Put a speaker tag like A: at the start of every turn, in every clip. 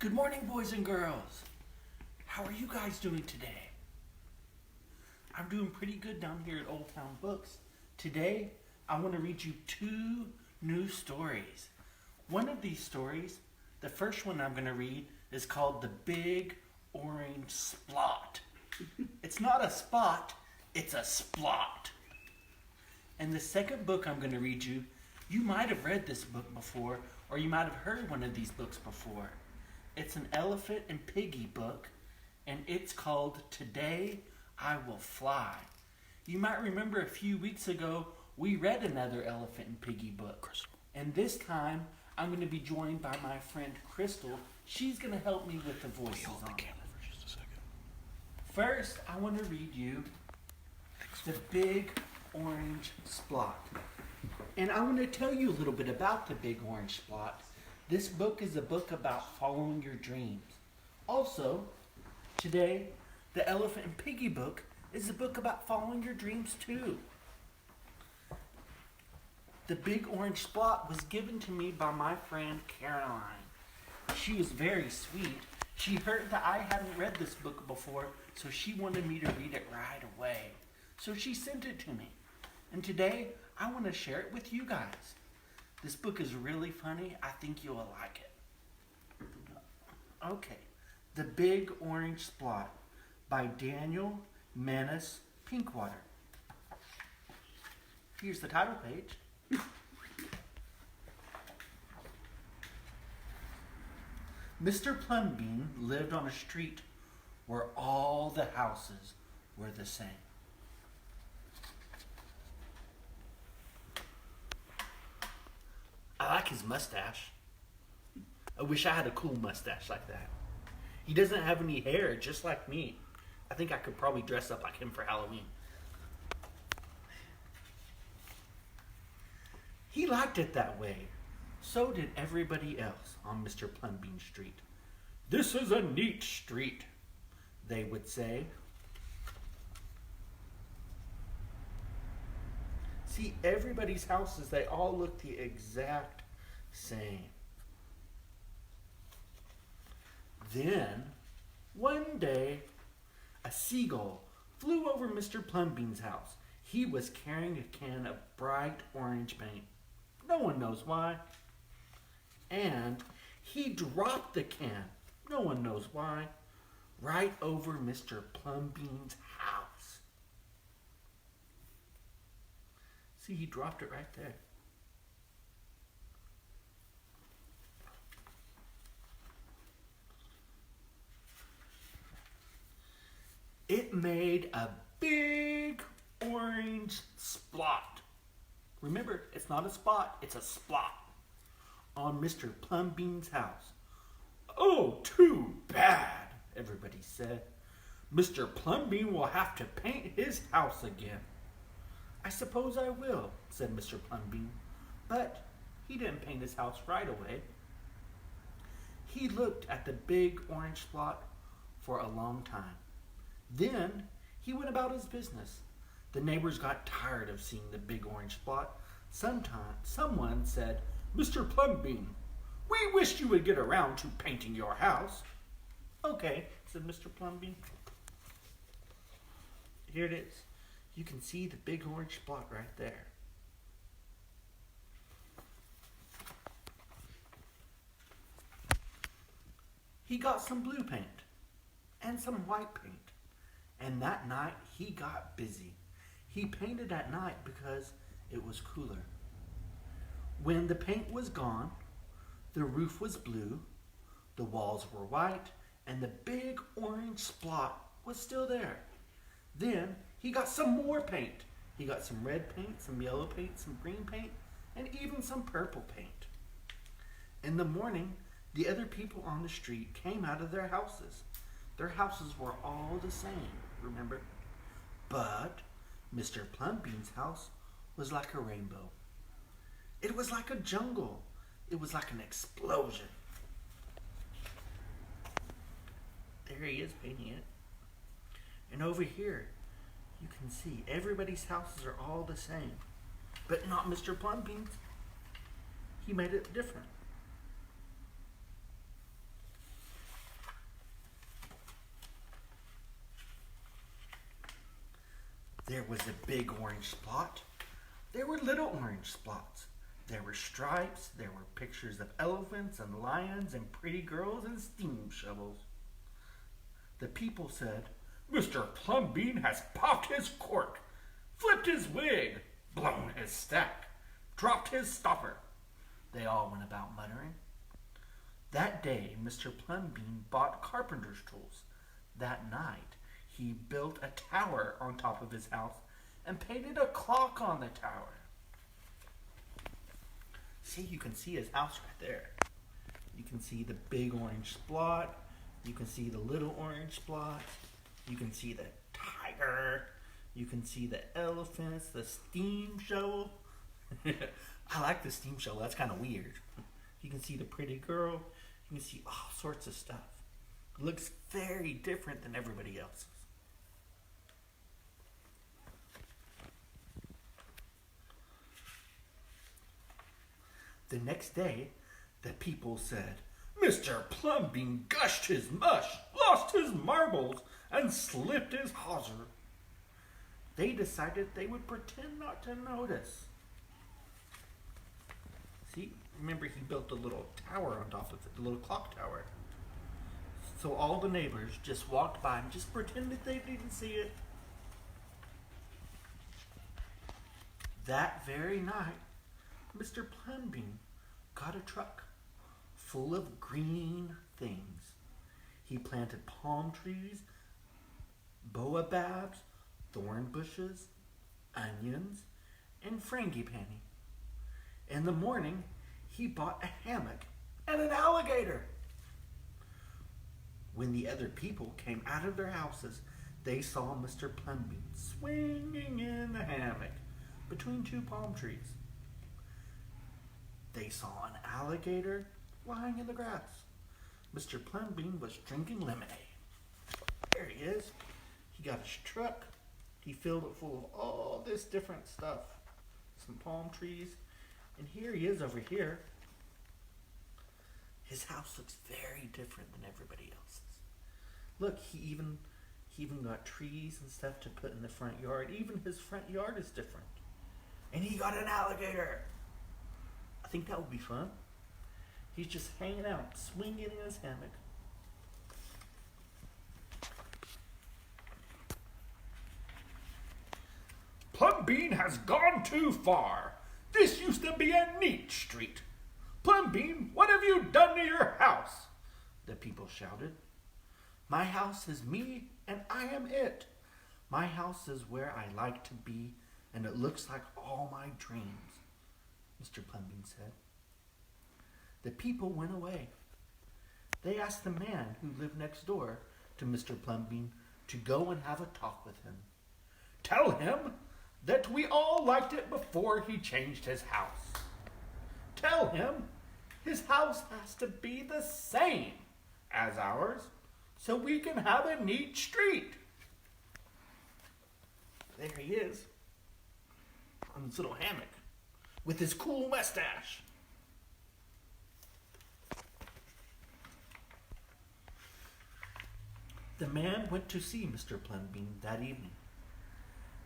A: Good morning, boys and girls. How are you guys doing today? I'm doing pretty good down here at Old Town Books. Today, I want to read you two new stories. One of these stories, the first one I'm going to read, is called The Big Orange Splot. It's not a spot, it's a splot. And the second book I'm going to read you, you might have read this book before, or you might have heard one of these books before. It's an Elephant and Piggy book, and it's called Today I Will Fly. You might remember a few weeks ago, we read another Elephant and Piggy book. And this time, I'm going to be joined by my friend Crystal. She's going to help me with the voices on it.
B: For just a second.
A: First, I want to read you The Big Orange Splot. And I want to tell you a little bit about The Big Orange Splot. This book is a book about following your dreams. Also, today, the Elephant and Piggy book is a book about following your dreams too. The Big Orange Splot was given to me by my friend Caroline. She was very sweet. She heard that I hadn't read this book before, so she wanted me to read it right away. So she sent it to me. And today, I want to share it with you guys. This book is really funny. I think you will like it. Okay. The Big Orange Splot by Daniel Manus Pinkwater. Here's the title page. Mr. Plumbean lived on a street where all the houses were the same. I like his mustache. I wish I had a cool mustache like that. He doesn't have any hair, just like me. I think I could probably dress up like him for Halloween. He liked it that way. So did everybody else on Mr. Plumbean Street. "This is a neat street," they would say. See, everybody's houses, they all look the exact same. Then, one day, a seagull flew over Mr. Plumbean's house. He was carrying a can of bright orange paint. No one knows why. And he dropped the can, no one knows why, right over Mr. Plumbean's house. See, he dropped it right there. It made a big orange splot. Remember, it's not a spot, it's a splot on Mr. Plumbean's house. "Oh, too bad," everybody said. "Mr. Plumbean will have to paint his house again." "I suppose I will," said Mr. Plumbean, but he didn't paint his house right away. He looked at the big orange splot for a long time. Then he went about his business. The neighbors got tired of seeing the big orange spot. Someone said, "Mr. Plumbean, we wish you would get around to painting your house." "Okay," said Mr. Plumbean. Here it is. You can see the big orange spot right there. He got some blue paint and some white paint. And that night he got busy. He painted at night because it was cooler. When the paint was gone, the roof was blue, the walls were white, and the big orange splot was still there. Then he got some more paint. He got some red paint, some yellow paint, some green paint, and even some purple paint. In the morning, the other people on the street came out of their houses. Their houses were all the same, remember? But Mr. Plumbean's house was like a rainbow. It was like a jungle. It was like an explosion. There he is painting it. And over here, you can see everybody's houses are all the same. But not Mr. Plumbean's. He made it different. There was a big orange spot. There were little orange spots. There were stripes. There were pictures of elephants and lions and pretty girls and steam shovels. The people said, "Mr. Plumbean has popped his cork, flipped his wig, blown his stack, dropped his stopper." They all went about muttering. That day, Mr. Plumbean bought carpenter's tools. That night, he built a tower on top of his house and painted a clock on the tower. See, you can see his house right there. You can see the big orange spot. You can see the little orange spot. You can see the tiger. You can see the elephants, the steam shovel. I like the steam shovel. That's kind of weird. You can see the pretty girl. You can see all sorts of stuff. It looks very different than everybody else's. The next day, the people said, "Mr. Plumbean gushed his mush, lost his marbles, and slipped his hawser." They decided they would pretend not to notice. See, remember he built a little tower on top of it, the little clock tower. So all the neighbors just walked by and just pretended they didn't see it. That very night, Mr. Plumbean got a truck full of green things. He planted palm trees, baobabs, thorn bushes, onions, and frangipani. In the morning, he bought a hammock and an alligator. When the other people came out of their houses, they saw Mr. Plumbean swinging in the hammock between two palm trees. They saw an alligator lying in the grass. Mr. Plumbean was drinking lemonade. There he is. He got his truck. He filled it full of all this different stuff. Some palm trees. And here he is over here. His house looks very different than everybody else's. Look, he even got trees and stuff to put in the front yard. Even his front yard is different. And he got an alligator. I think that would be fun. He's just hanging out, swinging in his hammock. "Plumbean has gone too far. This used to be a neat street. Plumbean, what have you done to your house?" the people shouted. "My house is me and I am it. My house is where I like to be and it looks like all my dreams," Mr. Plumbean said. The people went away. They asked the man who lived next door to Mr. Plumbean to go and have a talk with him. "Tell him that we all liked it before he changed his house. Tell him his house has to be the same as ours so we can have a neat street." There he is on his little hammock with his cool mustache. The man went to see Mr. Plumbean that evening.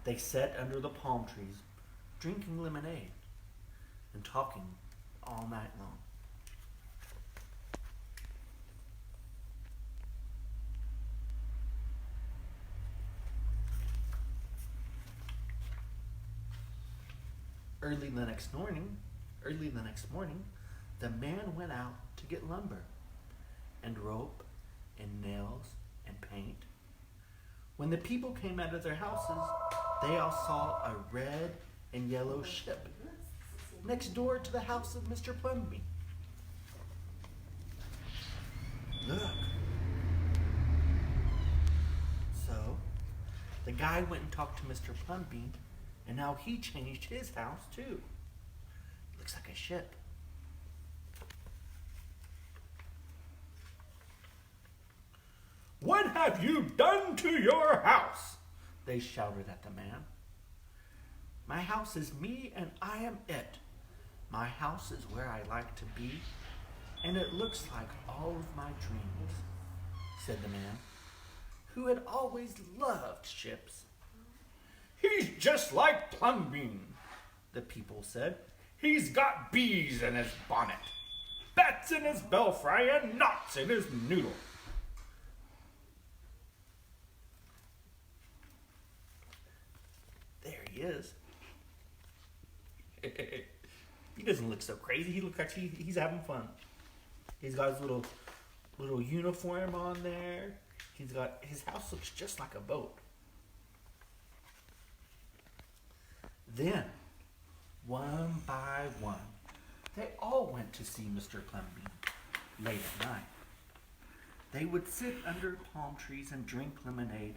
A: They sat under the palm trees, drinking lemonade and talking all night long. Early the next morning, the man went out to get lumber and rope and nails and paint. When the people came out of their houses, they all saw a red and yellow ship next door to the house of Mr. Plumbean. Look. So, the guy went and talked to Mr. Plumbean, and now he changed his house too. Looks like a ship. "What have you done to your house?" they shouted at the man. "My house is me and I am it. My house is where I like to be, and it looks like all of my dreams," said the man, who had always loved ships.
B: He's just like Plumbean, the people said. He's got bees in his bonnet, bats in his belfry, and knots in his noodle.
A: There he is. He doesn't look so crazy. He looks like he's having fun. He's got his little uniform on there. His house looks just like a boat. Then, one by one, they all went to see Mr. Plumbean late at night. They would sit under palm trees and drink lemonade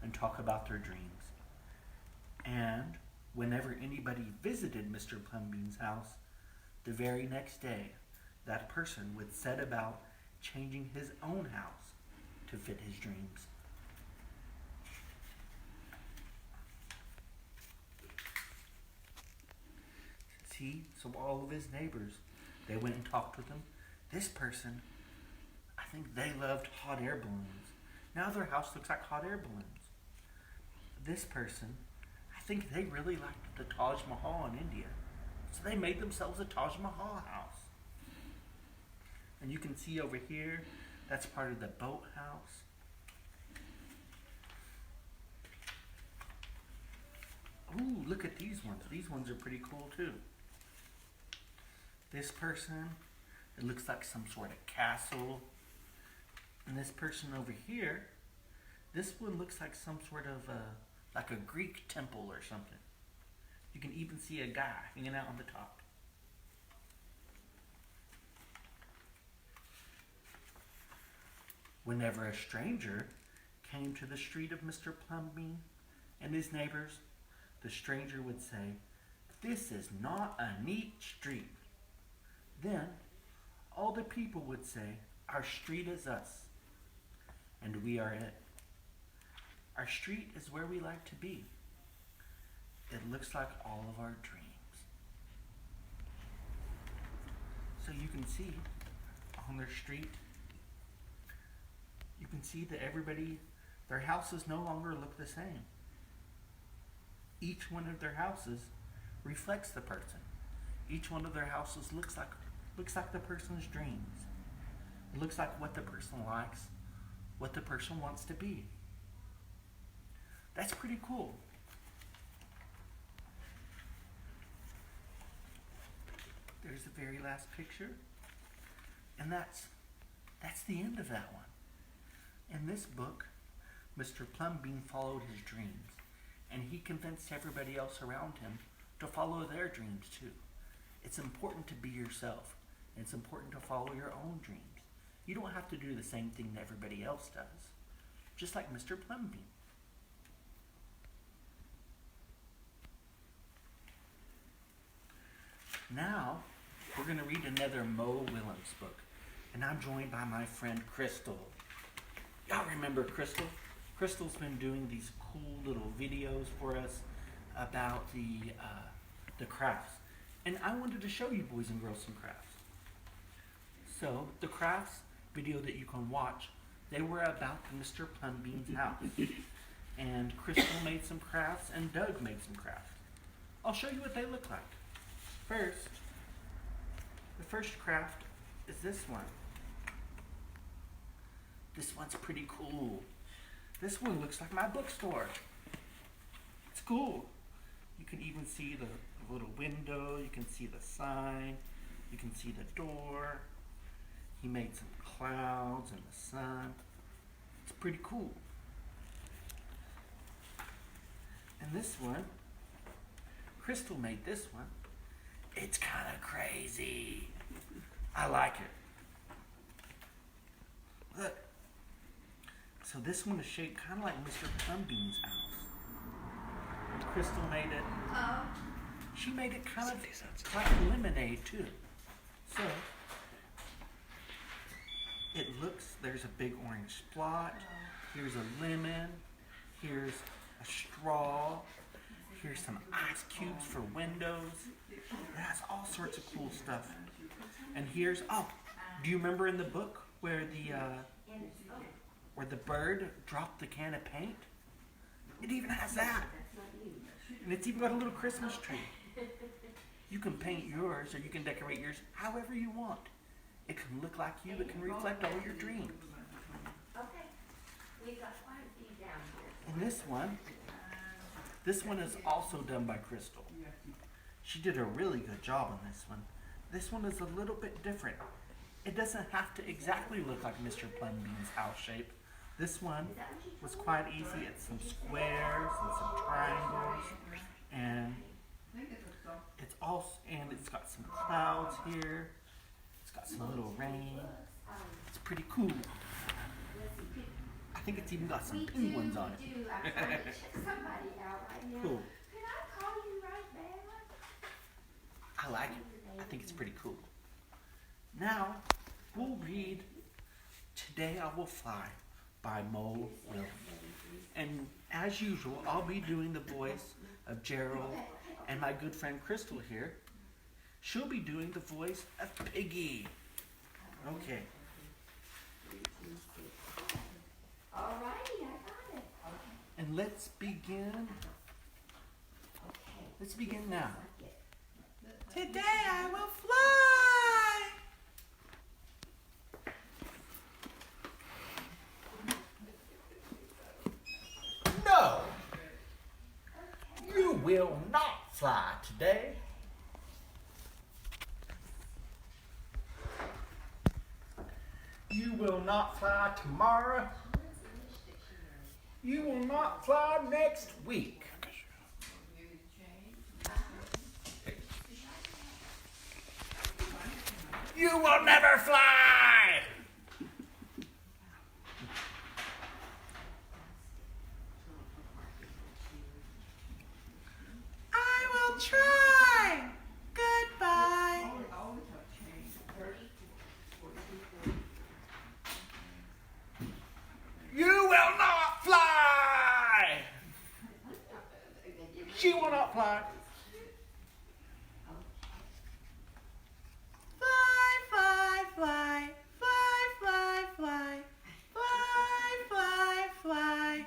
A: and talk about their dreams. And whenever anybody visited Mr. Plumbean's house, the very next day, that person would set about changing his own house to fit his dreams. See, so all of his neighbors, they went and talked with him. This person, I think they loved hot air balloons. Now their house looks like hot air balloons. This person, I think they really liked the Taj Mahal in India. So they made themselves a Taj Mahal house. And you can see over here, that's part of the boat house. Ooh, look at these ones. These ones are pretty cool too. This person, it looks like some sort of castle. And this person over here, this one looks like some sort of like a Greek temple or something. You can even see a guy hanging out on the top. Whenever a stranger came to the street of Mr. Plumbean and his neighbors, the stranger would say, "This is not a neat street." Then all the people would say, "Our street is us, and we are it. Our street is where we like to be. It looks like all of our dreams." So you can see on their street, you can see that everybody, their houses no longer look the same. Each one of their houses reflects the person. Each one of their houses looks like the person's dreams. It looks like what the person likes, what the person wants to be. That's pretty cool. There's the very last picture. And that's the end of that one. In this book, Mr. Plumbean followed his dreams, and he convinced everybody else around him to follow their dreams too. It's important to be yourself, and it's important to follow your own dreams. You don't have to do the same thing that everybody else does, just like Mr. Plumbean. Now, we're going to read another Mo Willems book, and I'm joined by my friend Crystal. Y'all remember Crystal? Crystal's been doing these cool little videos for us about the crafts. And I wanted to show you boys and girls some crafts. So, the crafts video that you can watch, they were about Mr. Plumbean's house. And Crystal made some crafts, and Doug made some crafts. I'll show you what they look like. First, the first craft is this one. This one's pretty cool. This one looks like my bookstore. It's cool. You can even see the little window. You can see the sign. You can see the door. He made some clouds and the sun. It's pretty cool. And this one, Crystal made this one. It's kind of crazy. I like it. Look. So this one is shaped kind of like Mr. Plumbean's house. Crystal made it. She made it kind of like lemonade too. So it looks, there's a big orange spot. Here's a lemon. Here's a straw. Here's some ice cubes for windows. It has all sorts of cool stuff. And here's, do you remember in the book where the bird dropped the can of paint? It even has that. And it's even got a little Christmas tree. You can paint yours or you can decorate yours however you want. It can look like you. It can reflect all your dreams.
C: Okay, we got quite a few down here.
A: And this one is also done by Crystal. She did a really good job on this one. This one is a little bit different. It doesn't have to exactly look like Mr. Plumbean's house shape. This one was quite easy. It's some squares and some triangles, and it's got some clouds here. It's got some little rain. It's pretty cool. I think it's even got some penguins on it.
C: I'm trying to check somebody out right now.
A: Cool.
C: Can I call you right back?
A: I like it. I think it's pretty cool. Now, we'll read Today I Will Fly by Mo Williams. And as usual, I'll be doing the voice of Gerald, and my good friend Crystal here, she'll be doing the voice of Piggy. Okay.
C: Alrighty, I got it.
A: And let's begin. Let's begin now. Today I will fly. No, you will not fly today. You will not fly tomorrow. You will not fly next week. You will never fly! I will try! Goodbye! You will not fly! She will not fly. Fly, fly, fly, fly, fly, fly, fly, fly, fly.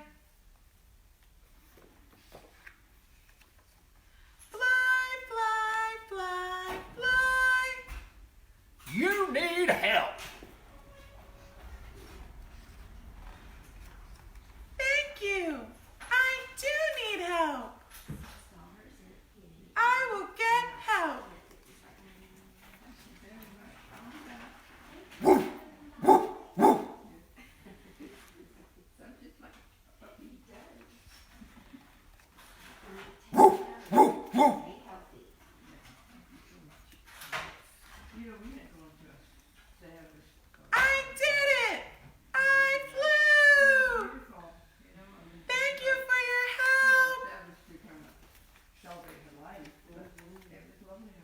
A: Fly, fly, fly, fly. You need help. Thank you. I do need help. I will get help. I did it! I flew! Thank you for your help!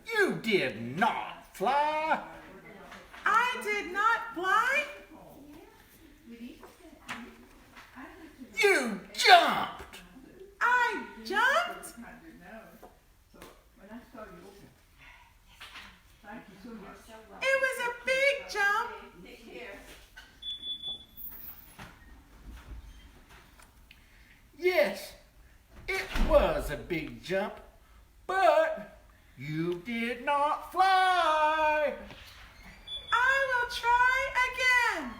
A: You did not fly! I did not fly? You jumped! I jumped? It was a big jump. Yes, it was a big jump, but you did not fly. I will try again.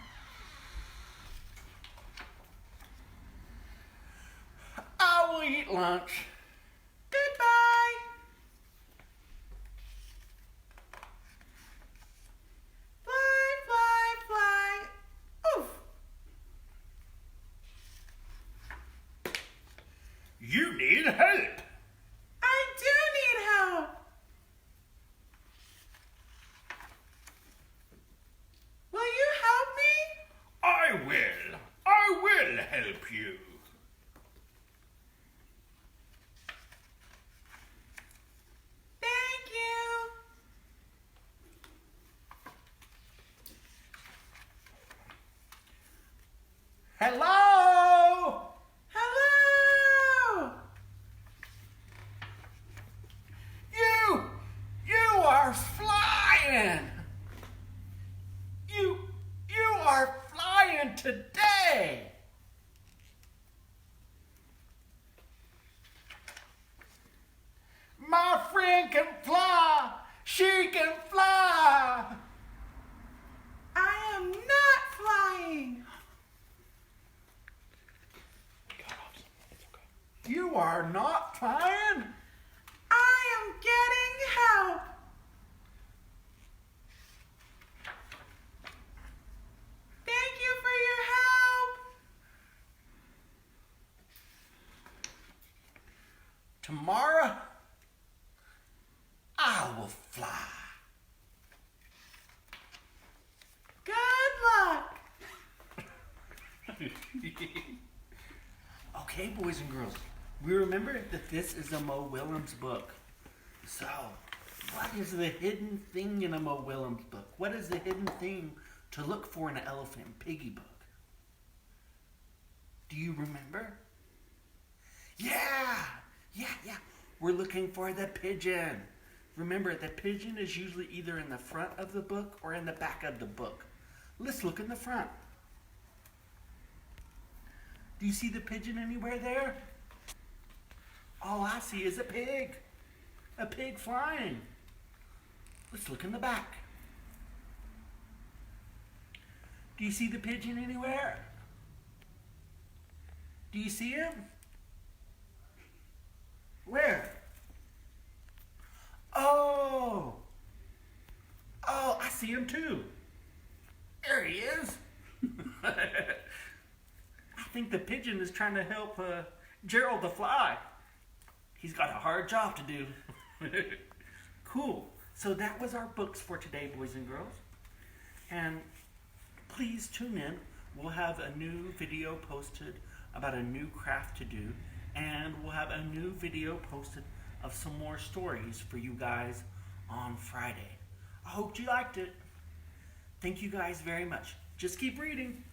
A: I will eat lunch. Goodbye. Fly, fly, fly. Oof. You need help. I do need help. Will you help me? I will. I will help you. Thank you. Hello? Hello? You are flying. You are flying today.
B: friend can fly. She can fly.
D: I am not flying.
B: You are not flying?
D: I am getting help. Thank you for your help.
A: Tomorrow, I will fly.
D: Good luck.
A: Okay, boys and girls, we remember that this is a Mo Willems book. So, what is the hidden thing in a Mo Willems book? What is the hidden thing to look for in an Elephant and Piggy book? Do you remember? Yeah. We're looking for the pigeon. Remember, the pigeon is usually either in the front of the book or in the back of the book. Let's look in the front. Do you see the pigeon anywhere there? All I see is a pig. A pig flying. Let's look in the back. Do you see the pigeon anywhere? Do you see him? Where? Oh, I see him too. There he is. I think the pigeon is trying to help Gerald the fly. He's got a hard job to do. Cool. So that was our books for today, boys and girls. And please tune in. We'll have a new video posted about a new craft to do. And we'll have a new video posted of some more stories for you guys on Friday. I hope you liked it. Thank you guys very much. Just keep reading.